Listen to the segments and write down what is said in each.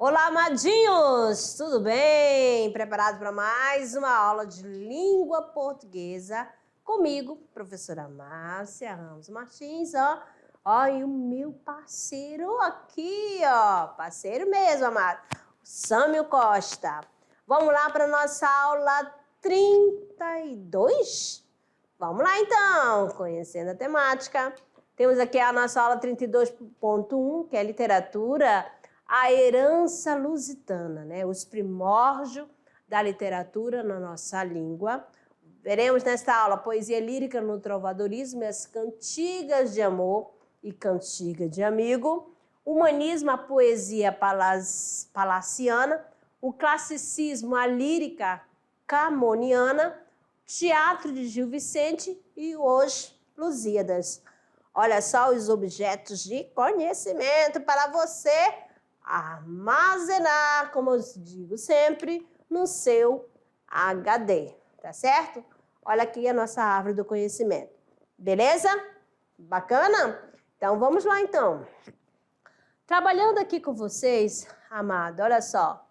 Olá, amadinhos! Tudo bem? Preparado para mais uma aula de língua portuguesa comigo, professora Márcia Ramos Martins, e o meu parceiro aqui, parceiro mesmo, amado, Sâmio Costa. Vamos lá para a nossa aula 32? Vamos lá, então, conhecendo a temática. Temos aqui a nossa aula 32.1, que é literatura, a herança lusitana, né? Os primórdios da literatura na nossa língua. Veremos nesta aula poesia lírica no trovadorismo e as cantigas de amor e cantiga de amigo, humanismo, a poesia palaciana, o classicismo, a lírica camoniana, teatro de Gil Vicente e hoje Lusíadas. Olha só os objetos de conhecimento para você armazenar, como eu digo sempre, no seu HD, tá certo? Olha aqui a nossa árvore do conhecimento. Beleza? Bacana? Então, vamos lá, então. Trabalhando aqui com vocês, amado, olha só.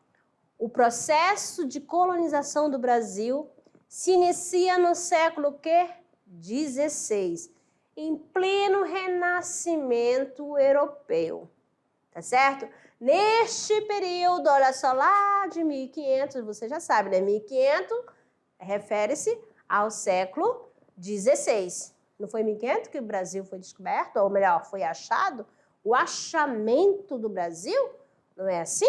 O processo de colonização do Brasil se inicia no século quê? 16, em pleno renascimento europeu, tá certo? Neste período, olha só, lá de 1500, você já sabe, né? 1500 refere-se ao século 16. Não foi em 1500 que o Brasil foi descoberto, ou melhor, foi achado? O achamento do Brasil, não é assim?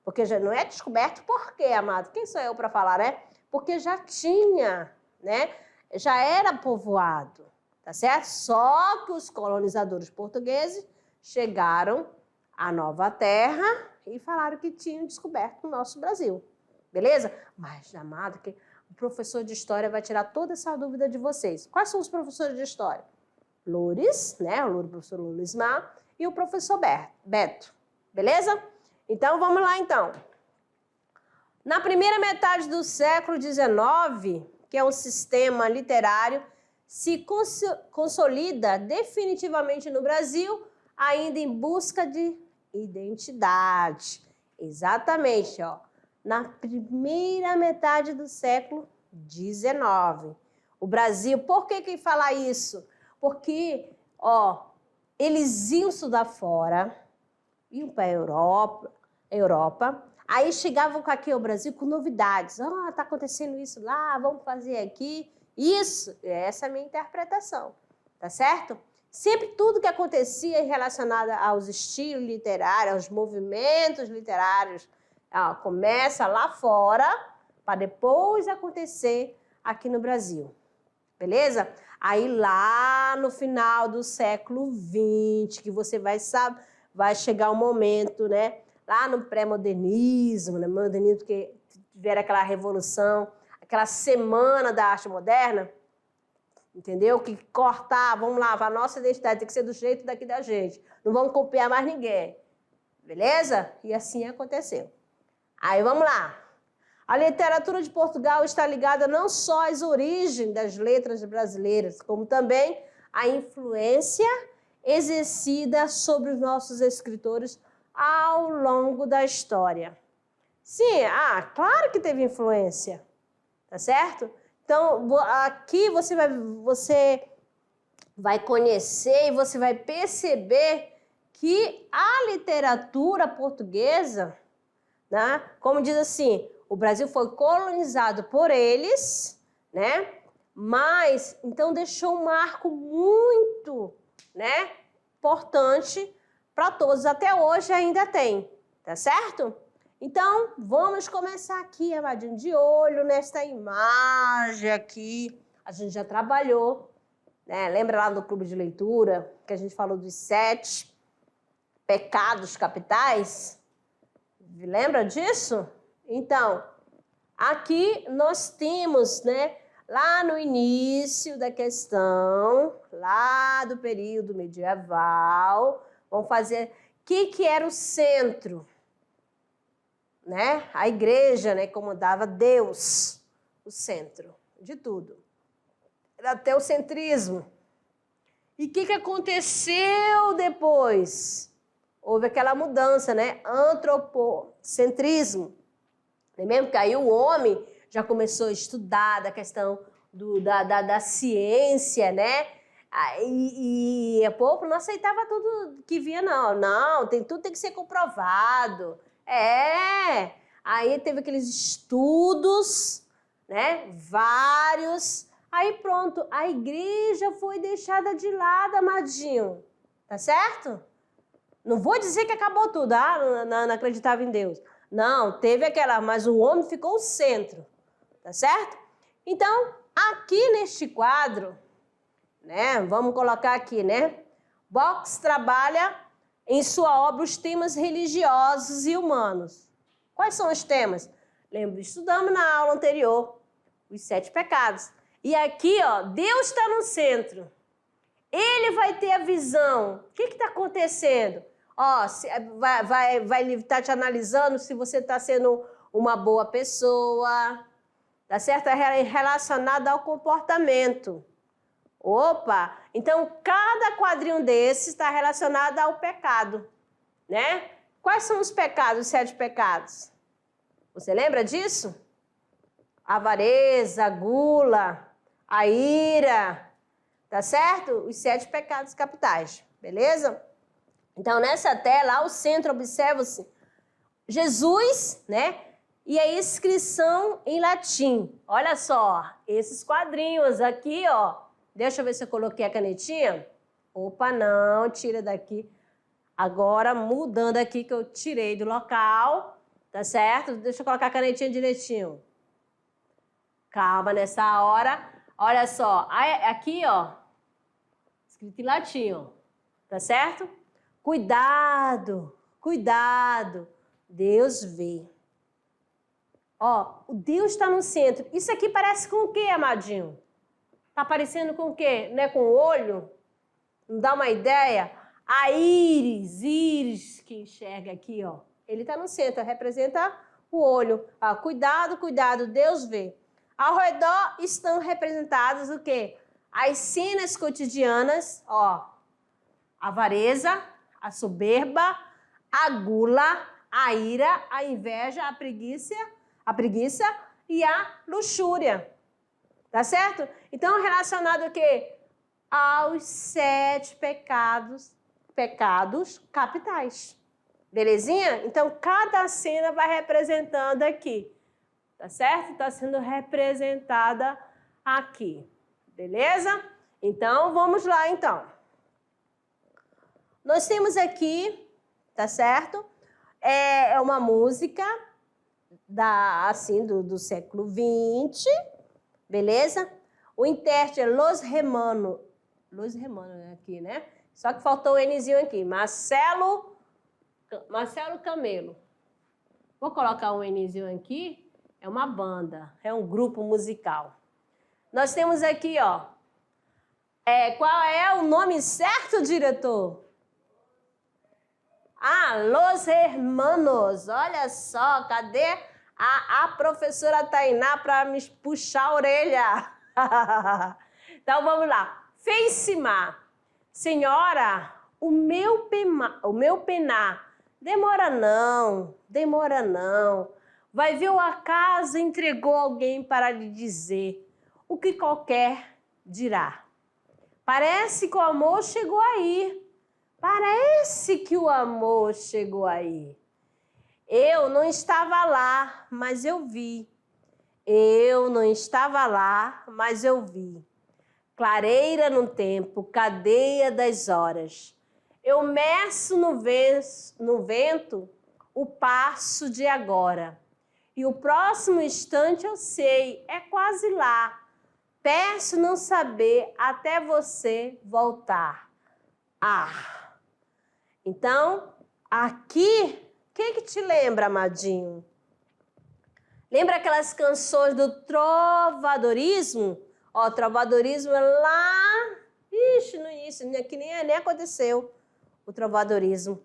Porque já não é descoberto por quê, amado? Quem sou eu para falar, né? Porque já tinha, né? Já era povoado, tá certo? Só que os colonizadores portugueses chegaram à nova terra e falaram que tinham descoberto o nosso Brasil, beleza? Mas, amado, que o professor de história vai tirar toda essa dúvida de vocês. Quais são os professores de história? Loures, né? O professor Loures Mar e o professor Beto, beleza? Então, vamos lá, então. Na primeira metade do século XIX, que é um sistema literário, se consolida definitivamente no Brasil, ainda em busca de identidade. Exatamente, na primeira metade do século XIX. O Brasil, por que fala isso? Porque, eles iam estudar fora, iam para a Europa, aí chegavam aqui ao Brasil com novidades. Tá acontecendo isso lá, vamos fazer aqui. Isso, essa é a minha interpretação, tá certo? Sempre tudo que acontecia relacionado aos estilos literários, aos movimentos literários, começa lá fora para depois acontecer aqui no Brasil, beleza? Aí lá no final do século XX, que você vai chegar um momento, né? Lá no pré-modernismo, né? Modernismo que tiver aquela revolução, aquela semana da arte moderna, entendeu? Que cortar, vamos lá, a nossa identidade tem que ser do jeito daqui da gente. Não vamos copiar mais ninguém, beleza? E assim aconteceu. Aí vamos lá. A literatura de Portugal está ligada não só às origens das letras brasileiras, como também à influência exercida sobre os nossos escritores ao longo da história. Sim, claro que teve influência, tá certo? Então, aqui você vai conhecer e você vai perceber que a literatura portuguesa, né, como diz assim, o Brasil foi colonizado por eles, né? Mas, então, deixou um marco muito, né, importante para todos. Até hoje ainda tem, tá certo? Então, vamos começar aqui, amadinho, de olho nesta imagem aqui. A gente já trabalhou, né? Lembra lá do clube de leitura que a gente falou dos 7 pecados capitais? Lembra disso? Então, aqui nós temos, né, lá no início da questão, lá do período medieval, vamos fazer o que era o centro, né? A igreja, né, comandava Deus, o centro de tudo. Era teocentrismo. E o que aconteceu depois? houve aquela mudança, né? Antropocentrismo. Não é mesmo? Que aí o homem já começou a estudar da questão da ciência, né? E o povo não aceitava tudo que vinha, não. Não, tudo tem que ser comprovado. Aí teve aqueles estudos, né? Vários. Aí pronto, a igreja foi deixada de lado, amadinho. Tá certo? Não vou dizer que acabou tudo, não acreditava em Deus. Não, teve aquela, mas o homem ficou o centro. Tá certo? Então, aqui neste quadro, né? Vamos colocar aqui, né? Box trabalha em sua obra os temas religiosos e humanos. Quais são os temas? Lembra, estudamos na aula anterior os 7 pecados. E aqui, ó, Deus está no centro. Ele vai ter a visão. O que está acontecendo? Ó, vai estar te analisando se você está sendo uma boa pessoa. Tá certo? É relacionado ao comportamento. Opa! Então, cada quadrinho desse está relacionado ao pecado, né? Quais são os pecados, os 7 pecados? Você lembra disso? A avareza, a gula, a ira, tá certo? Os 7 pecados capitais, beleza? Então, nessa tela, ao centro, observa-se Jesus, né? E a inscrição em latim. Olha só, esses quadrinhos aqui, ó. Deixa eu ver se eu coloquei a canetinha. Opa, não, tira daqui. Agora, mudando aqui, que eu tirei do local, tá certo? Deixa eu colocar a canetinha direitinho. Calma nessa hora. Olha só, aqui, ó, escrito em latim, ó. Tá certo? Cuidado, cuidado. Deus vê. Ó, o Deus está no centro. Isso aqui parece com o quê, amadinho? Tá parecendo com o quê? Não é com o olho? Não dá uma ideia? A íris que enxerga aqui, ó. Ele está no centro, representa o olho. Ah, cuidado, cuidado, Deus vê. Ao redor estão representadas o quê? As cenas cotidianas, ó. A avareza, a soberba, a gula, a ira, a inveja, a preguiça e a luxúria. Tá certo? Então, relacionado o quê? Aos 7 pecados capitais. Belezinha? Então, cada cena vai representando aqui. Tá certo? Está sendo representada aqui. Beleza? Então, vamos lá, então. Nós temos aqui, tá certo? É uma música do século XX, beleza? O intérprete é Los Hermanos aqui, né? Só que faltou o Nzinho aqui, Marcelo Camelo. Vou colocar um Nzinho aqui, é uma banda, é um grupo musical. Nós temos aqui, ó, qual é o nome certo, diretor? Los Hermanos, olha só, cadê a professora Tainá para me puxar a orelha? Então, vamos lá. Fez-se-mar. Senhora, o meu penar, demora não. Vai ver o acaso entregou alguém para lhe dizer o que qualquer dirá. Parece que o amor chegou aí. Eu não estava lá, mas eu vi. Clareira no tempo, cadeia das horas. Eu meço no vento o passo de agora. E o próximo instante eu sei, é quase lá. Peço não saber até você voltar. Então, aqui, o que te lembra, amadinho? Lembra aquelas canções do trovadorismo? Ó, trovadorismo é lá, no início, que nem aconteceu o trovadorismo.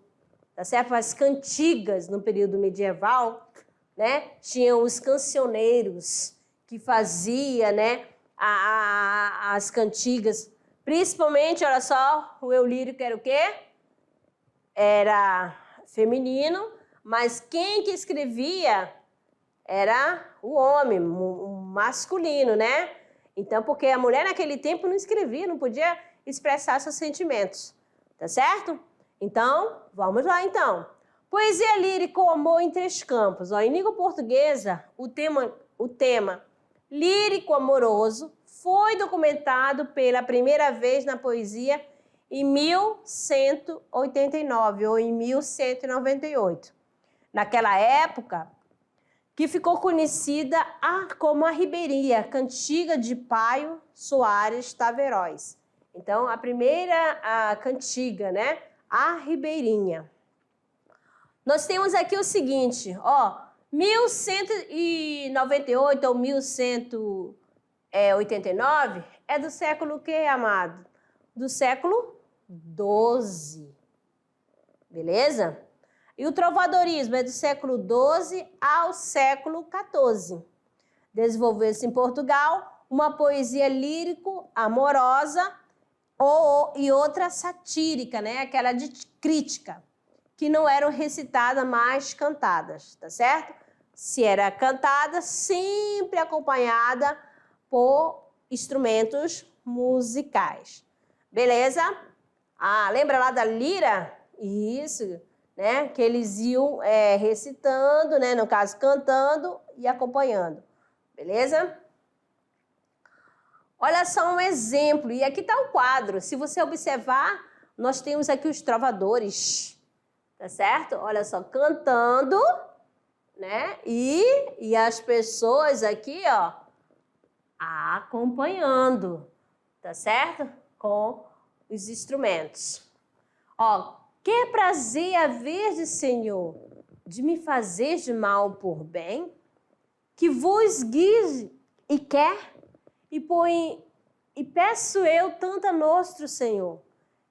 Tá certo? As cantigas no período medieval, né? Tinham os cancioneiros que faziam, né? As cantigas. Principalmente, olha só, o eu lírico era o quê? era feminino, mas quem que escrevia era o homem, o masculino, né? Então, porque a mulher naquele tempo não escrevia, não podia expressar seus sentimentos, tá certo? Então, vamos lá então. Poesia lírica ou amor em três campos. Ó, em língua portuguesa, o tema lírico amoroso foi documentado pela primeira vez na poesia em 1189 ou em 1198. Naquela época, que ficou conhecida como a Ribeirinha, cantiga de Paio Soares Tavares. Então, a primeira cantiga, né? A Ribeirinha. Nós temos aqui o seguinte, ó, 1198 ou 1189 é do século que, amado? Do século XII, beleza? E o trovadorismo é do século XII ao século XIV. Desenvolveu-se em Portugal uma poesia lírico-amorosa e outra satírica, né? Aquela de crítica, que não eram recitadas, mas cantadas, tá certo? Se era cantada, sempre acompanhada por instrumentos musicais. Beleza? Ah, lembra lá da lira? Isso, né? Que eles iam recitando, né? No caso, cantando e acompanhando. Beleza? Olha só um exemplo. E aqui está o quadro. Se você observar, nós temos aqui os trovadores. Tá certo? Olha só, cantando, né? E as pessoas aqui, ó, acompanhando, tá certo? Com os instrumentos. Ó, que prazer haver, Senhor, de me fazer de mal por bem, que vos guie e quer, e peço eu tanto a nostro Senhor,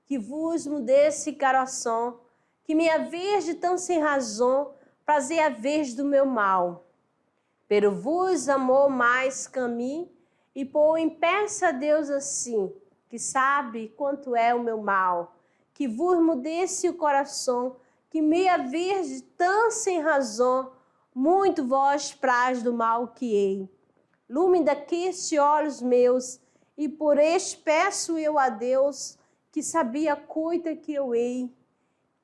que vos mudesse coração, que me haver de tão sem razão, prazer haver do meu mal. Pero vos amou mais que a mim, e peça a Deus assim, que sabe quanto é o meu mal, que vos mudesse o coração, que me haver de tão sem razão, muito vós praz do mal que hei. Lume daqueste olhos meus, e por este peço eu a Deus, que sabia a coisa que eu hei,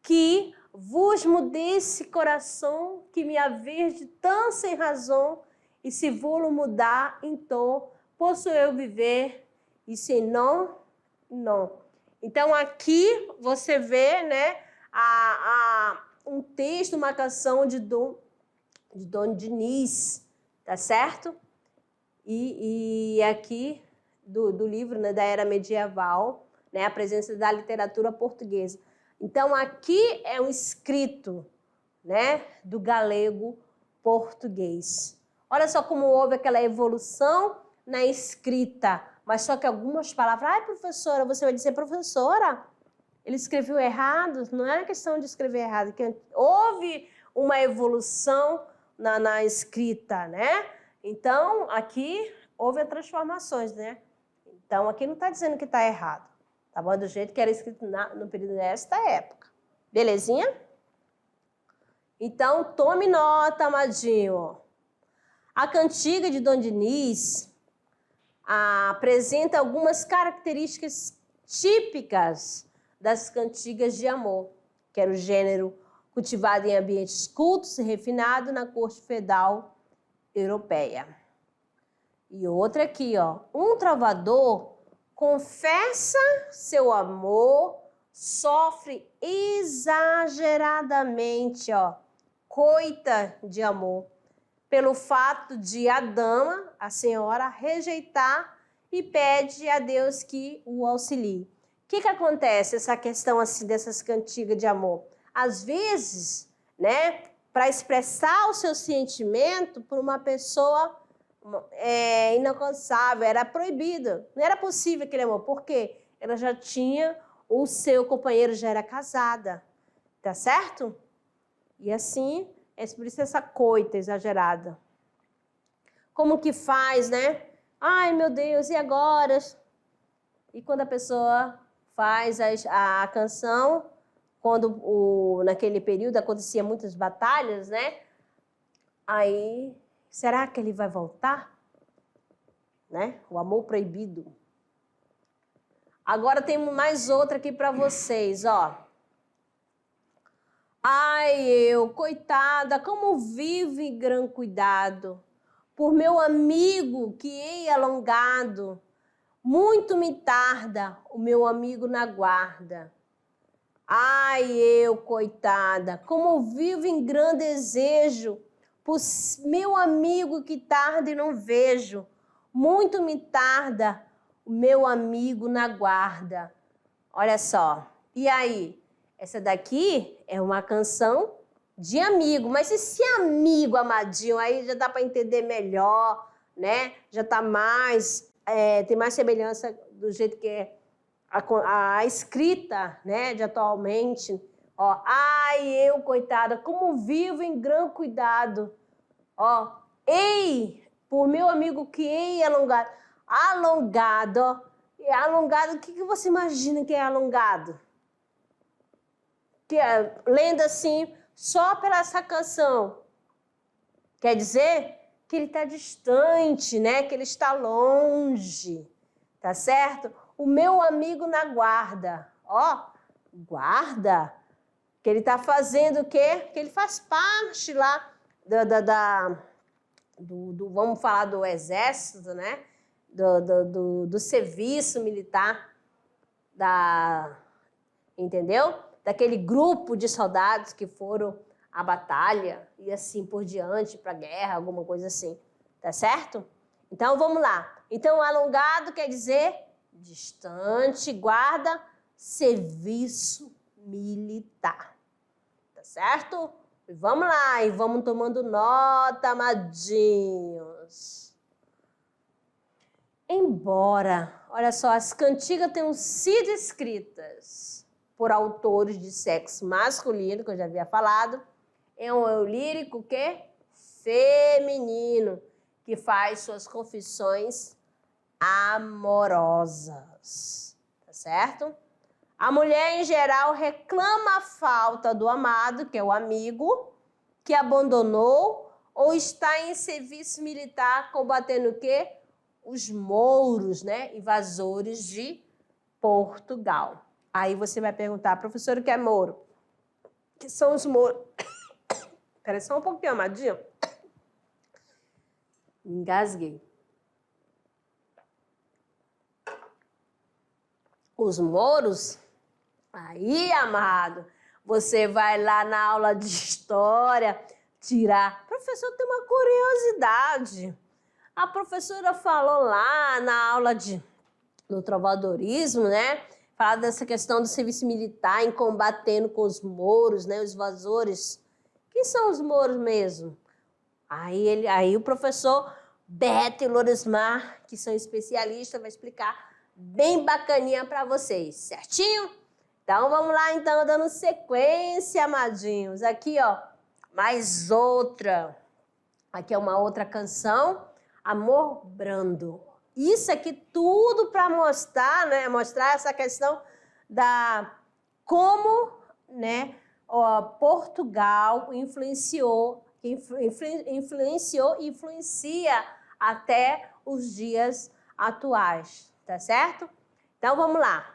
que vos mudesse coração, que me haver de tão sem razão, e se vou mudar, então posso eu viver, e se não, não. Então aqui você vê, né, um texto, uma canção de Dom Diniz, tá certo? E aqui do livro, né, da Era Medieval, né, a presença da literatura portuguesa. Então, aqui é um escrito, né, do galego português. Olha só como houve aquela evolução na escrita, mas só que algumas palavras... Ai, professora, você vai dizer, professora, ele escreveu errado? Não era questão de escrever errado, que houve uma evolução na escrita, né? Então, aqui houve transformações, né? Então, aqui não está dizendo que está errado. Tá bom? Do jeito que era escrito no período desta época. Belezinha? Então, tome nota, amadinho. A cantiga de Dom Diniz apresenta algumas características típicas das cantigas de amor, que era o gênero cultivado em ambientes cultos e refinado na corte feudal europeia. E outra aqui, ó. Um trovador confessa seu amor, sofre exageradamente, ó, coita de amor, pelo fato de a dama, a senhora, rejeitar e pede a Deus que o auxilie. O que acontece, essa questão assim dessas cantigas de amor? Às vezes, né, para expressar o seu sentimento por uma pessoa inalcançável, era proibido, não era possível aquele amor, porque ela já tinha, o seu companheiro já era casada, tá certo? E assim, é por isso essa coita exagerada. Como que faz, né? Ai, meu Deus, e agora? E quando a pessoa faz a canção quando naquele período acontecia muitas batalhas, né? Aí, será que ele vai voltar? Né? O amor proibido. Agora tem mais outra aqui para vocês, ó. Ai, eu, coitada, como vivo em grande cuidado, por meu amigo que hei alongado, muito me tarda o meu amigo na guarda. Ai, eu, coitada, como vivo em grande desejo, por meu amigo que tarda e não vejo, muito me tarda o meu amigo na guarda. Olha só, e aí? Essa daqui é uma canção de amigo, mas esse amigo amadinho aí já dá para entender melhor, né? Já tá mais, tem mais semelhança do jeito que é a escrita, né, de atualmente. Ó, ai, eu, coitada, como vivo em grande cuidado. Ó, ei, por meu amigo que ei alongado. Alongado, ó. E alongado, o que você imagina que é alongado? Que é, lendo assim, só pela essa canção. Quer dizer que ele está distante, né? Que ele está longe, tá certo? O meu amigo na guarda, ó, guarda, que ele está fazendo o quê? Que ele faz parte lá vamos falar do exército, né? Do serviço militar, entendeu? Daquele grupo de soldados que foram à batalha e assim por diante, para a guerra, alguma coisa assim, tá certo? Então, vamos lá. Então, alongado quer dizer distante, guarda, serviço militar, tá certo? E vamos lá, e vamos tomando nota, amadinhos. Embora, olha só, as cantigas tenham sido escritas por autores de sexo masculino, que eu já havia falado, é um eu lírico que feminino, que faz suas confissões amorosas, tá certo? A mulher, em geral, reclama a falta do amado, que é o amigo, que abandonou ou está em serviço militar combatendo o quê? Os mouros, né? Invasores de Portugal. Aí você vai perguntar, professor, o que é mouro? O que são os mouros? Espera só um pouquinho, amadinho. Engasguei. Os mouros, aí, amado, você vai lá na aula de história tirar. Professor, tem uma curiosidade. A professora falou lá na aula do trovadorismo, né? Falar dessa questão do serviço militar em combatendo com os mouros, né? Os invasores. Quem são os mouros mesmo? Aí o professor Beto e Lorismar, que são especialistas, vai explicar bem bacaninha para vocês, certinho? Então, vamos lá, então, dando sequência, amadinhos. Aqui, ó, mais outra. Aqui é uma outra canção, Amor Brando. Isso aqui tudo para mostrar, né? Mostrar essa questão da como, né, Portugal influencia e influencia até os dias atuais, tá certo? Então vamos lá.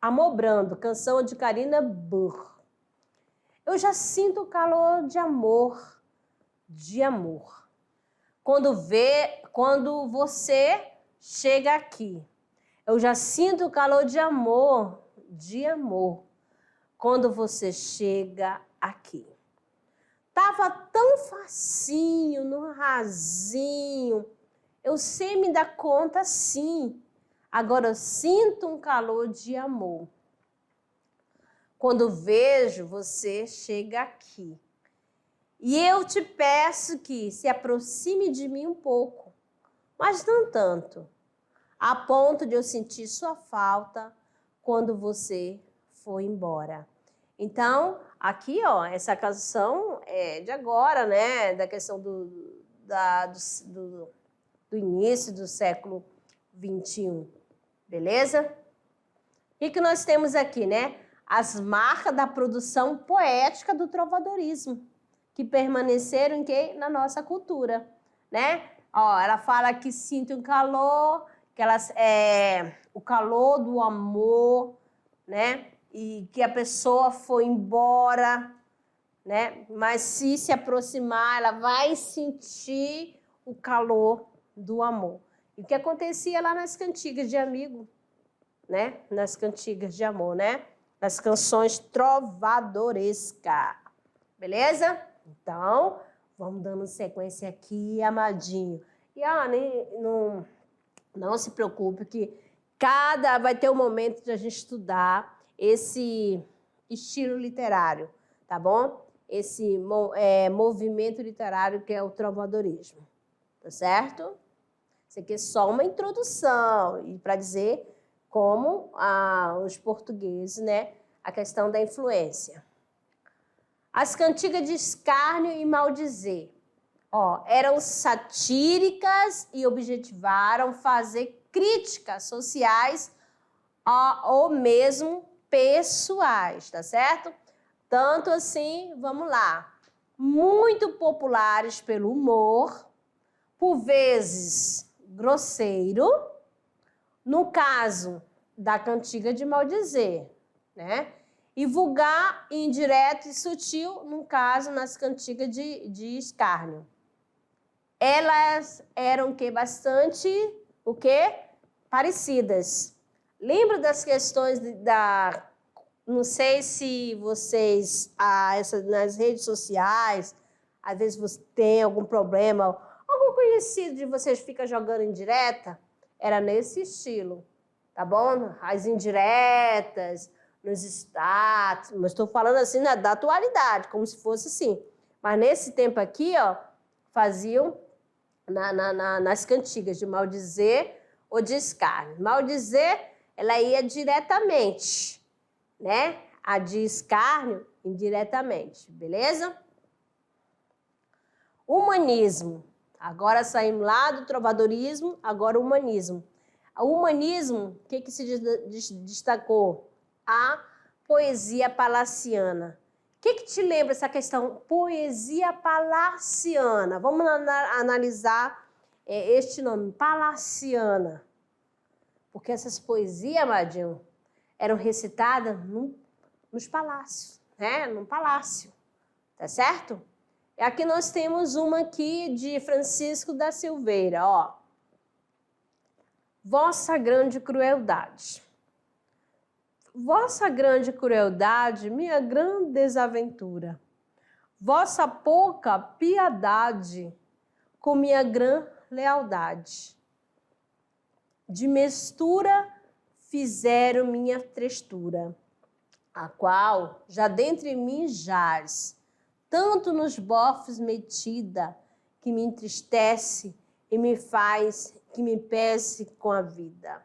Amor Brando, canção de Carina Burr. Eu já sinto o calor de amor, quando você chega aqui. Eu já sinto o calor de amor, quando você chega aqui. Tava tão facinho, no rasinho. Eu sei me dar conta, sim. Agora eu sinto um calor de amor. Quando vejo você chega aqui. E eu te peço que se aproxime de mim um pouco, mas não tanto, a ponto de eu sentir sua falta quando você for embora. Então, aqui, ó, essa canção é de agora, né? Da questão do início do século XXI. Beleza? O que nós temos aqui, né? as marcas da produção poética do trovadorismo, que permaneceram em quê? Na nossa cultura, né? Ó, ela fala que sinto um calor, que elas, o calor do amor, né? E que a pessoa foi embora, né? Mas se aproximar, ela vai sentir o calor do amor. E o que acontecia lá nas cantigas de amigo, né? Nas cantigas de amor, né? Nas canções trovadorescas. Beleza? Então, vamos dando sequência aqui, amadinho. E não se preocupe que vai ter um momento de a gente estudar esse estilo literário, tá bom? Esse movimento literário que é o trovadorismo, tá certo? Isso aqui é só uma introdução e para dizer como os portugueses, né, a questão da influência. As cantigas de escárnio e maldizer, eram satíricas e objetivaram fazer críticas sociais ou mesmo pessoais, tá certo? Tanto assim, vamos lá, muito populares pelo humor, por vezes grosseiro, no caso da cantiga de maldizer, né? E vulgar, indireto e sutil, no caso, nas cantigas de escárnio. Elas eram bastante parecidas. Lembra das questões não sei se vocês, nas redes sociais, às vezes você tem algum problema, algum conhecido de vocês fica jogando indireta, era nesse estilo, tá bom? As indiretas, nos status, mas estou falando assim da atualidade, como se fosse assim. Mas nesse tempo aqui, faziam nas cantigas de maldizer ou de escárnio. Maldizer, ela ia diretamente, né? A de escárnio, indiretamente, beleza? Humanismo. Agora saímos lá do trovadorismo, agora o humanismo. O humanismo, o que se destacou? A poesia palaciana. O que te lembra essa questão? Poesia palaciana. Vamos analisar este nome, palaciana. Porque essas poesias, Amadinho, eram recitadas nos palácios, né? Num palácio, tá certo? E aqui nós temos uma aqui de Francisco da Silveira, Vossa grande crueldade. Vossa grande crueldade, minha grande desaventura. Vossa pouca piedade, com minha grande lealdade. De mistura fizeram minha trestura, a qual já dentre mim jaz, tanto nos bofes metida, que me entristece e me faz que me pese com a vida.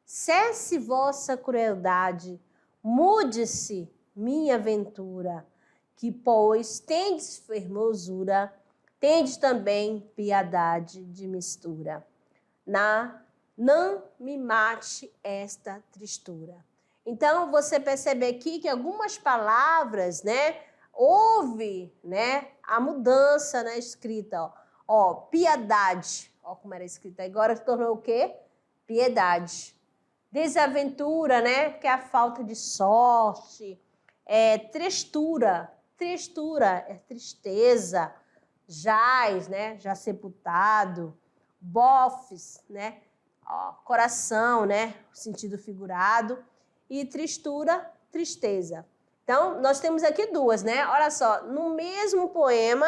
Cesse vossa crueldade, mude-se minha ventura, que, pois, tendes fermosura, tendes também piedade de mistura. Não me mate esta tristura. Então, você percebe aqui que algumas palavras, né, houve, né, a mudança na escrita, piedade, como era escrita, agora se tornou o quê? Piedade. Desaventura, né, que é a falta de sorte. Trestura é tristeza. Jaz, né, já sepultado. Bofes, né, coração, né, sentido figurado. E tristura, tristeza. Então, nós temos aqui duas, né? Olha só, no mesmo poema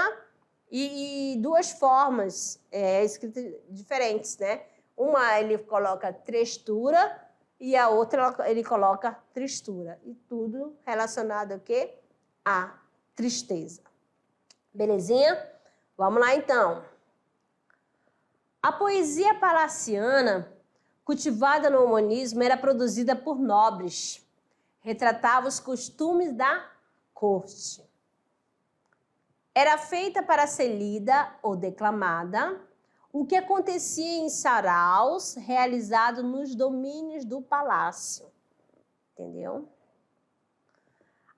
e duas formas escritas diferentes, né? Uma ele coloca trestura e a outra ele coloca tristura. E tudo relacionado ao quê? A tristeza. Belezinha? Vamos lá, então. A poesia palaciana, cultivada no humanismo, era produzida por nobres. Retratava os costumes da corte. Era feita para ser lida ou declamada, o que acontecia em saraus realizados nos domínios do palácio. Entendeu?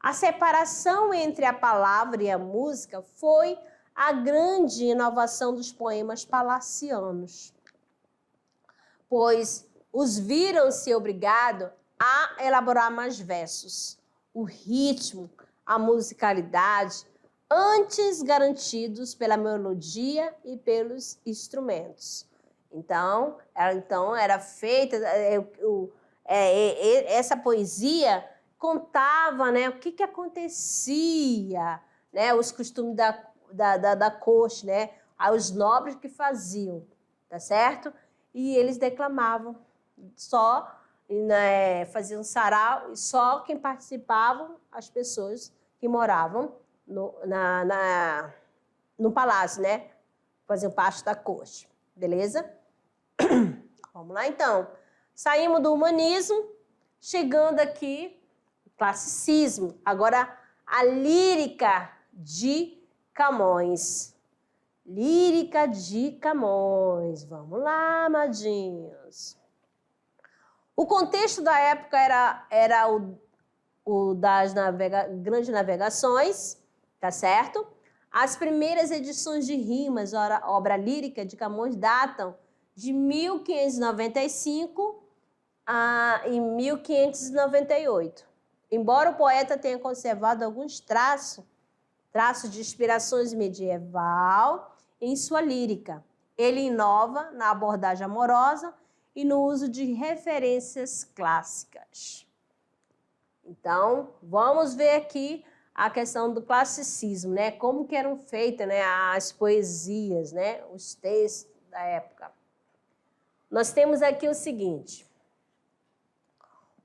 A separação entre a palavra e a música foi a grande inovação dos poemas palacianos, pois os viram-se obrigados a elaborar mais versos. O ritmo, a musicalidade, antes garantidos pela melodia e pelos instrumentos. Então era feita essa poesia contava, né, o que acontecia, né, os costumes da corte, né, os nobres que faziam, tá certo? E eles declamavam só, né, faziam sarau, e só quem participavam, as pessoas que moravam no palácio, né, faziam parte da corte, beleza? Vamos lá, então. Saímos do humanismo, chegando aqui classicismo. Agora, a lírica de Camões. Lírica de Camões. Vamos lá, amadinhos. O contexto da época era o das grandes navegações, tá certo? As primeiras edições de rimas, obra lírica de Camões, datam de 1595 em 1598. Embora o poeta tenha conservado alguns traços de inspirações medieval em sua lírica, ele inova na abordagem amorosa e no uso de referências clássicas. Então, vamos ver aqui a questão do classicismo, né? Como que eram feitas, né, as poesias, né, os textos da época. Nós temos aqui o seguinte: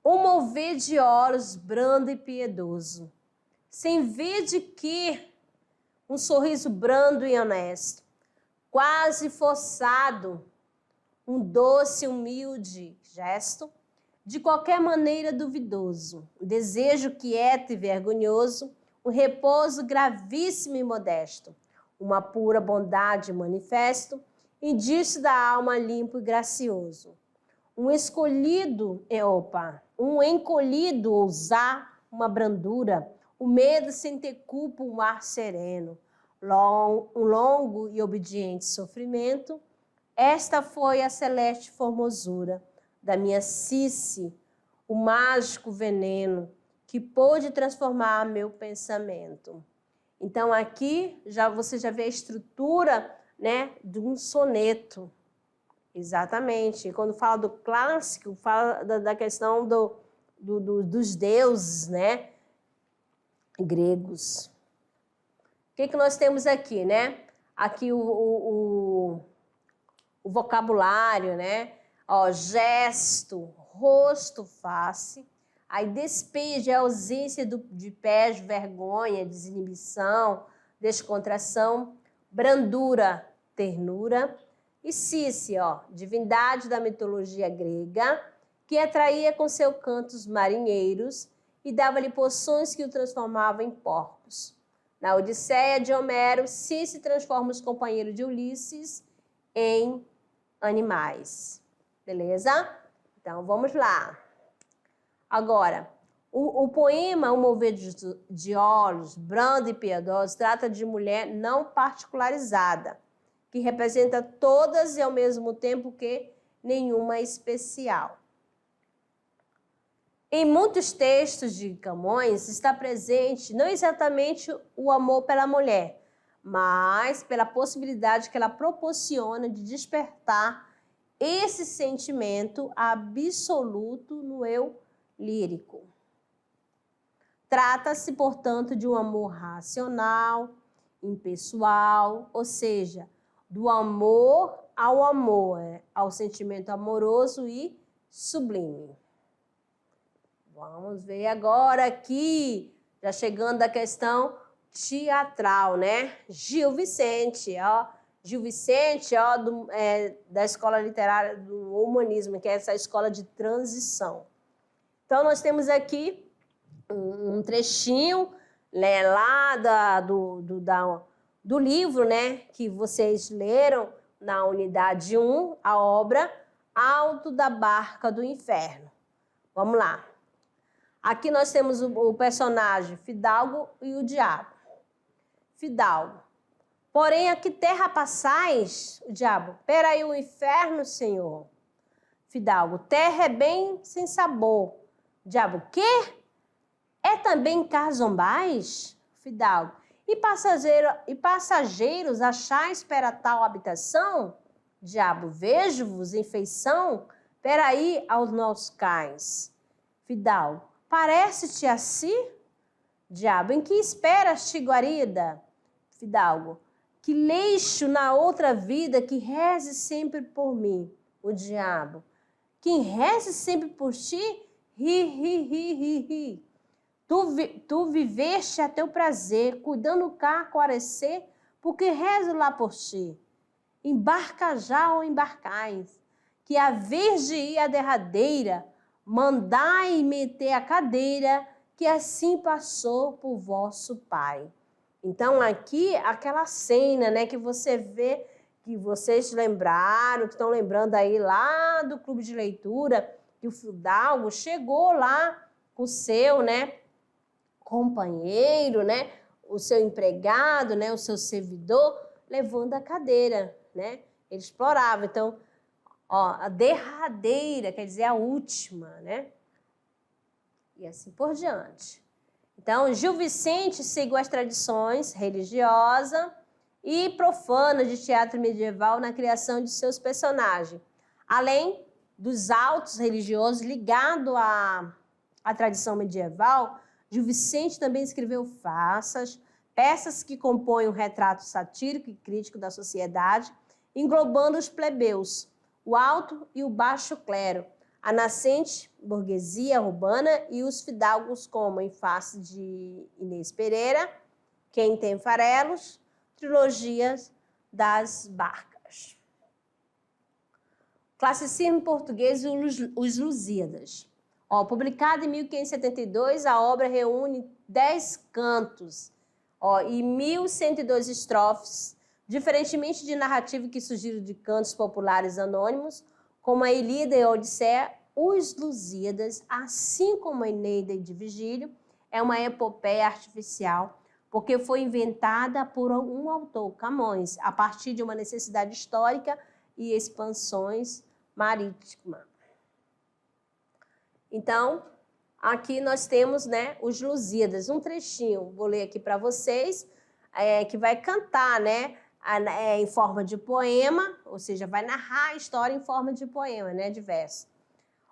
um mover de olhos brando e piedoso, sem ver de que um sorriso brando e honesto, quase forçado, um doce, humilde gesto, de qualquer maneira duvidoso, um desejo quieto e vergonhoso, um repouso gravíssimo e modesto, uma pura bondade manifesto, indício da alma limpo e gracioso. Um encolhido ousar uma brandura, o medo sem ter culpa, um ar sereno, um longo e obediente sofrimento. Esta foi a celeste formosura da minha Cici, o mágico veneno que pôde transformar meu pensamento. Então aqui você já vê a estrutura, né, de um soneto. Exatamente. Quando fala do clássico, fala da questão dos deuses, né, gregos. O que nós temos aqui, né? Aqui o vocabulário, né? Ó, gesto, rosto, face. Aí despejo, é ausência de pés, vergonha, desinibição, descontração. Brandura, ternura. E Cici, ó, divindade da mitologia grega, que atraía com seus cantos marinheiros e dava-lhe poções que o transformavam em porcos. Na Odisseia de Homero, Cici transforma os companheiros de Ulisses em animais. Beleza? Então, vamos lá. Agora, o poema O Mover de Olhos, brando e piedoso, trata de mulher não particularizada, que representa todas e ao mesmo tempo que nenhuma especial. Em muitos textos de Camões está presente não exatamente o amor pela mulher, mas pela possibilidade que ela proporciona de despertar esse sentimento absoluto no eu lírico. Trata-se, portanto, de um amor racional, impessoal, ou seja, do amor, ao sentimento amoroso e sublime. Vamos ver agora aqui, já chegando à questão teatral, né? Gil Vicente, ó. Gil Vicente, ó, da Escola Literária do Humanismo, que é essa escola de transição. Então, nós temos aqui um trechinho, né, lá do livro, né, que vocês leram na unidade 1, a obra Alto da Barca do Inferno. Vamos lá. Aqui nós temos o personagem Fidalgo e o diabo. Fidalgo. Porém, a que terra passais? O diabo. Peraí, o inferno, Senhor. Fidalgo. Terra é bem sem sabor. O diabo. Quê? É também cá zombais? Fidalgo. E passageiros achais para tal habitação? Diabo. Vejo-vos em feição. Peraí aos nossos cais. Fidalgo. Parece-te assim? Diabo, em que esperas-te, guarida? Fidalgo, que leixo na outra vida, que reze sempre por mim. O diabo, quem reze sempre por ti? Ri. Tu viveste a teu prazer, cuidando cá quarecer, porque rezo lá por ti. Embarca já ou embarcais, que a vez de ir a derradeira, mandai meter a cadeira, que assim passou por vosso pai. Então, aqui, aquela cena, né, que você vê, que vocês lembraram, que estão lembrando aí lá do clube de leitura, que o Fidalgo chegou lá com o seu, né, companheiro, né, o seu empregado, né, o seu servidor, levando a cadeira, né? Ele explorava. Então, ó, a derradeira, quer dizer, a última, né? E assim por diante. Então, Gil Vicente seguiu as tradições religiosa e profana de teatro medieval na criação de seus personagens, além dos autos religiosos ligados à tradição medieval. Gil Vicente também escreveu farsas, peças que compõem um retrato satírico e crítico da sociedade, englobando os plebeus, o alto e o baixo clero, a nascente burguesia urbana e os fidalgos, como em face de Inês Pereira, Quem Tem Farelos, Trilogias das Barcas. Classicismo português e os Lusíadas. Ó, publicada em 1572, a obra reúne 10 cantos, ó, e 1.102 estrofes, diferentemente de narrativa que surgiram de cantos populares anônimos, como a Ilíada e a Odisseia. Os Lusíadas, assim como a Eneida de Virgílio, é uma epopeia artificial, porque foi inventada por um autor, Camões, a partir de uma necessidade histórica e expansões marítimas. Então, aqui nós temos, né, os Lusíadas, um trechinho, vou ler aqui para vocês, que vai cantar, né, em forma de poema, ou seja, vai narrar a história em forma de poema, né, de verso.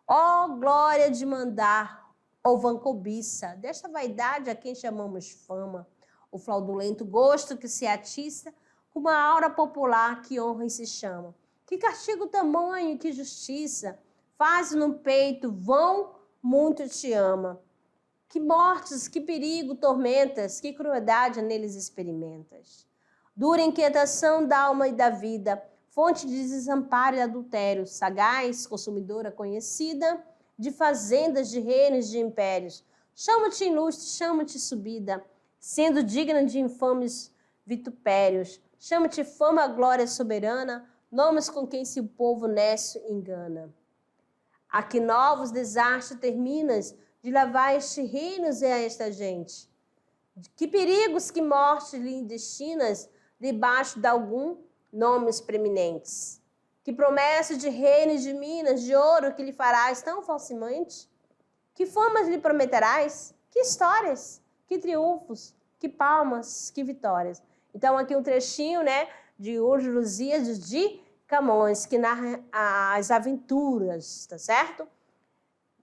Ó glória de mandar, ó vã cobiça, desta vaidade a quem chamamos fama, o fraudulento gosto que se atiça, com uma aura popular que honra e se chama. Que castigo tamanho, que justiça, faz no peito vão, muito te ama. Que mortes, que perigo tormentas, que crueldade neles experimentas. Dura inquietação da alma e da vida, fonte de desamparo e adultério, sagaz, consumidora conhecida, de fazendas, de reinos, de impérios. Chama-te ilustre, chama-te subida, sendo digna de infames vitupérios. Chama-te fama, glória soberana, nomes com quem se o povo nécio engana. A que novos desastres terminas, de lavar este reinos e a esta gente. Que perigos, que mortes lhe destinas, debaixo de algum nomes preeminentes. Que promessas de reino e de minas, de ouro que lhe farás tão falsamente? Que famas lhe prometerás? Que histórias? Que triunfos? Que palmas? Que vitórias? Então, aqui um trechinho, né, de Os Lusíadas de Camões, que narra as aventuras, tá certo?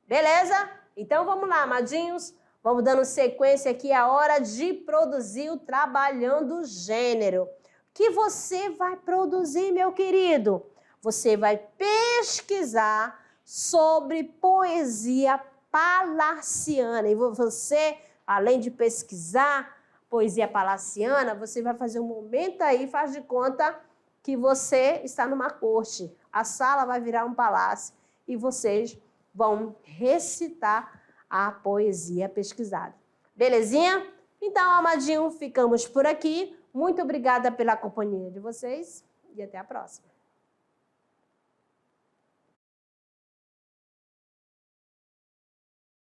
Beleza? Então, vamos lá, amadinhos. Vamos dando sequência aqui, a hora de produzir o Trabalhando o Gênero. Que você vai produzir, meu querido? Você vai pesquisar sobre poesia palaciana. E você, além de pesquisar poesia palaciana, você vai fazer um momento aí, faz de conta que você está numa corte. A sala vai virar um palácio e vocês vão recitar a poesia pesquisada. Belezinha? Então, amadinho, ficamos por aqui. Muito obrigada pela companhia de vocês e até a próxima.